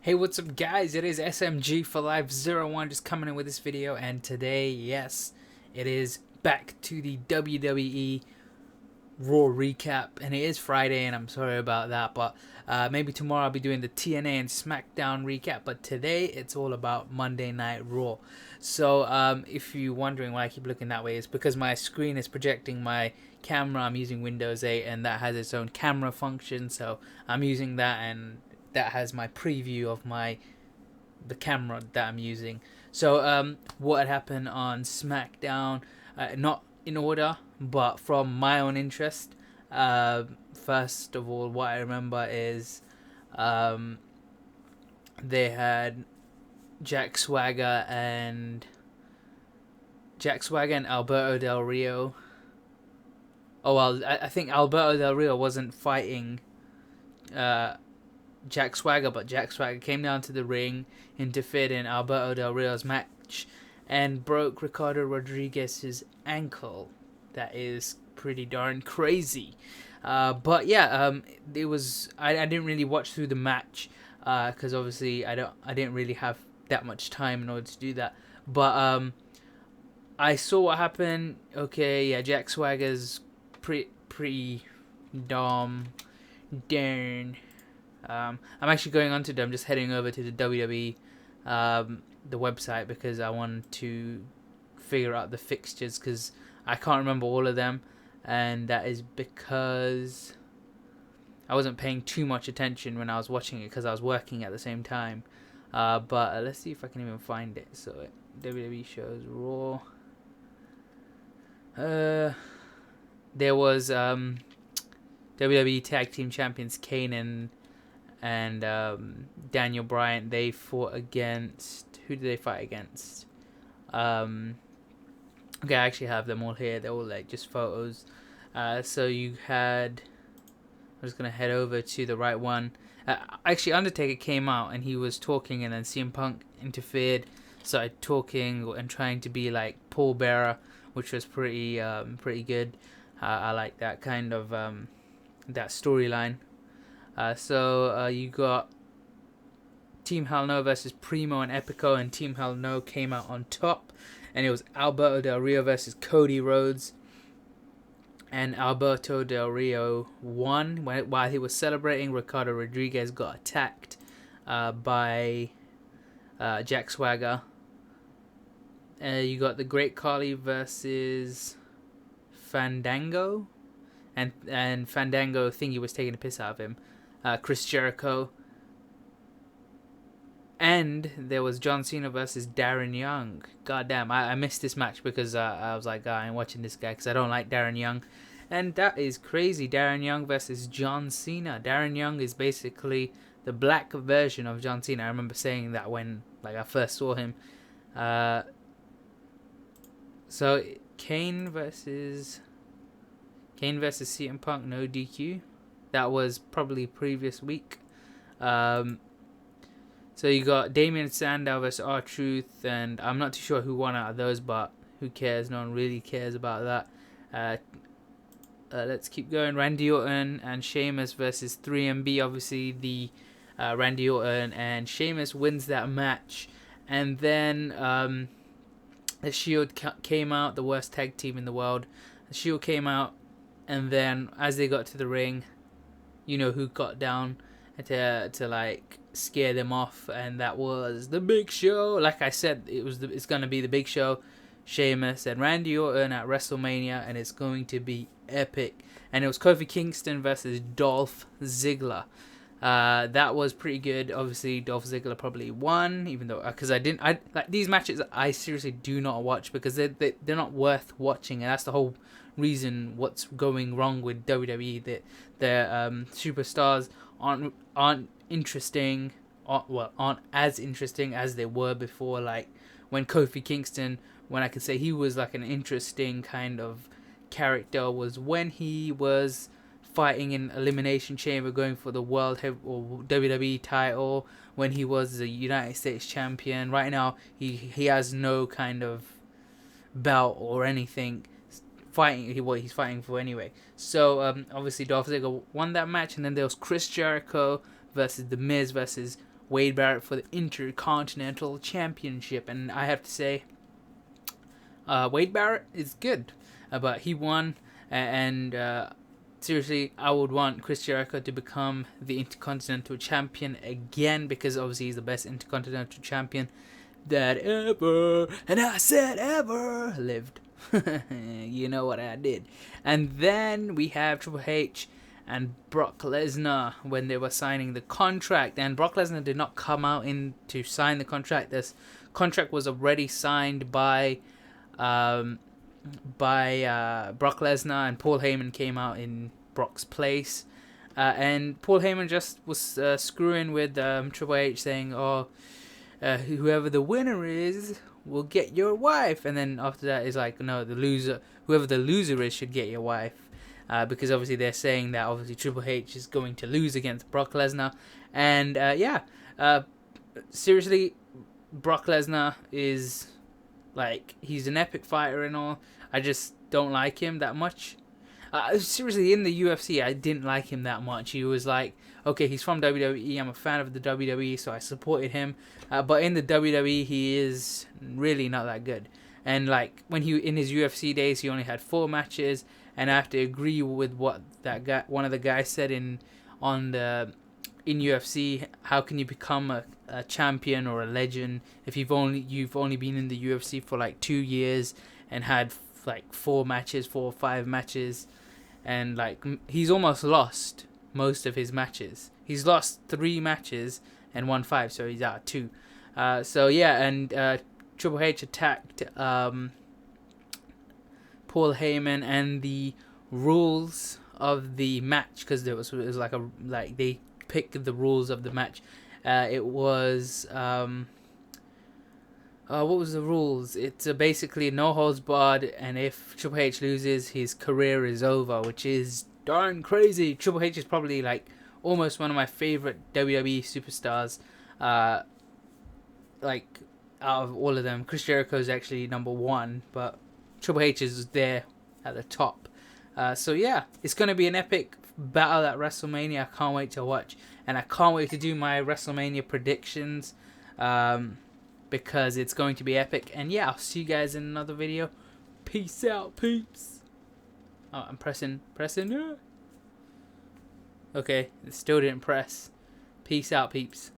Hey, what's up guys? It is SMG for Life 01 just coming in with this video, and today, yes, it is back to the WWE Raw recap, and it is Friday and I'm sorry about that, but maybe tomorrow I'll be doing the TNA and SmackDown recap, but today it's all about Monday Night Raw. So if you're wondering why I keep looking that way, it's because my screen is projecting my camera. I'm using Windows 8 and that has its own camera function, so I'm using that, and that has my preview of the camera that I'm using. So what had happened on SmackDown, not in order, but from my own interest. First of all, what I remember is they had Jack Swagger and Alberto Del Rio. Oh well, I think Alberto Del Rio wasn't fighting Jack Swagger, but Jack Swagger came down to the ring, interfered in Alberto Del Rio's match, and broke Ricardo Rodriguez's ankle. That is pretty darn crazy. But yeah, it was. I didn't really watch through the match because obviously I didn't really have that much time in order to do that. But I saw what happened. Okay, yeah, Jack Swagger's pretty darn. I'm actually going on to them. Just heading over to the WWE, the website, because I want to figure out the fixtures, because I can't remember all of them, and that is because I wasn't paying too much attention when I was watching it because I was working at the same time. But let's see if I can even find it. So WWE shows Raw. There was WWE Tag Team Champions Kane and Daniel Bryan. They fought against, who did they fight against? Okay, I actually have them all here. They're all like just photos. So you had, I'm just gonna head over to the right one. Actually, Undertaker came out and he was talking, and then CM Punk interfered, started talking and trying to be like Paul Bearer, which was pretty good. I like that kind of that storyline. So you got Team Hell No versus Primo and Epico, and Team Hell No came out on top, and it was Alberto Del Rio versus Cody Rhodes, and Alberto Del Rio won. While he was celebrating, Ricardo Rodriguez got attacked by Jack Swagger. You got the Great Khali versus Fandango, and Fandango thingy was taking a piss out of him. Chris Jericho, and there was John Cena versus Darren Young. God damn, I missed this match because I was like, I ain't watching this guy because I don't like Darren Young. And that is crazy. Darren Young versus John Cena. Darren Young is basically the black version of John Cena. I remember saying that when I first saw him. So Kane versus CM Punk, no DQ. That was probably previous week. So you got Damien Sandow versus R-Truth, and I'm not too sure who won out of those, but who cares? No one really cares about that. Let's keep going. Randy Orton and Sheamus versus 3MB. Obviously, the Randy Orton and Sheamus wins that match, and then the Shield came out, the worst tag team in the world. The Shield came out, and then as they got to the ring, you know who got down to like scare them off, and that was the Big Show. Like I said, it's gonna be the Big Show, Sheamus and Randy Orton at WrestleMania, and it's going to be epic. And it was Kofi Kingston versus Dolph Ziggler. That was pretty good. Obviously, Dolph Ziggler probably won, even though because I like these matches. I seriously do not watch because they're not worth watching, and that's the whole reason what's going wrong with WWE. That their superstars aren't interesting, aren't as interesting as they were before. Like when Kofi Kingston, when I could say he was like an interesting kind of character, was when he was fighting in Elimination Chamber, going for the World or WWE title, when he was the United States champion. Right now, he has no kind of belt or anything fighting what he's fighting for anyway. So obviously Dolph Ziggler won that match, and then there was Chris Jericho versus The Miz versus Wade Barrett for the Intercontinental Championship. And I have to say, Wade Barrett is good, but he won, and seriously, I would want Chris Jericho to become the Intercontinental Champion again, because obviously he's the best Intercontinental Champion that ever, and I said ever, lived. You know what I did. And then we have Triple H and Brock Lesnar when they were signing the contract, and Brock Lesnar did not come out in to sign the contract. This contract was already signed by Brock Lesnar, and Paul Heyman came out in Brock's place, and Paul Heyman just was screwing with Triple H, saying, "Oh, whoever the winner is will get your wife," and then after that is like, "No, the loser, whoever the loser is, should get your wife," because obviously they're saying that obviously Triple H is going to lose against Brock Lesnar, and seriously, Brock Lesnar is like, he's an epic fighter and all. I just don't like him that much. Seriously, in the UFC, I didn't like him that much. He was like, okay, he's from WWE. I'm a fan of the WWE, so I supported him. But in the WWE, he is really not that good. And like when he in his UFC days, he only had 4 matches. And I have to agree with what that guy, one of the guys said in UFC. How can you become a champion or a legend if you've only been in the UFC for like 2 years and had like 4 or 5 matches, and like he's almost lost most of his matches. He's lost 3 matches and won 5, so he's out 2. So yeah, and Triple H attacked Paul Heyman and the rules of the match, because it was like they picked the rules of the match. It was what was the rules? It's basically no holds barred, and if Triple H loses, his career is over, which is darn crazy. Triple H is probably like almost one of my favorite WWE superstars. Like out of all of them, Chris Jericho is actually number 1, but Triple H is there at the top. So yeah, it's gonna be an epic battle at WrestleMania. I can't wait to watch, and I can't wait to do my WrestleMania predictions. Because it's going to be epic. And yeah, I'll see you guys in another video. Peace out, peeps. Oh, I'm pressing. Okay, it still didn't press. Peace out, peeps.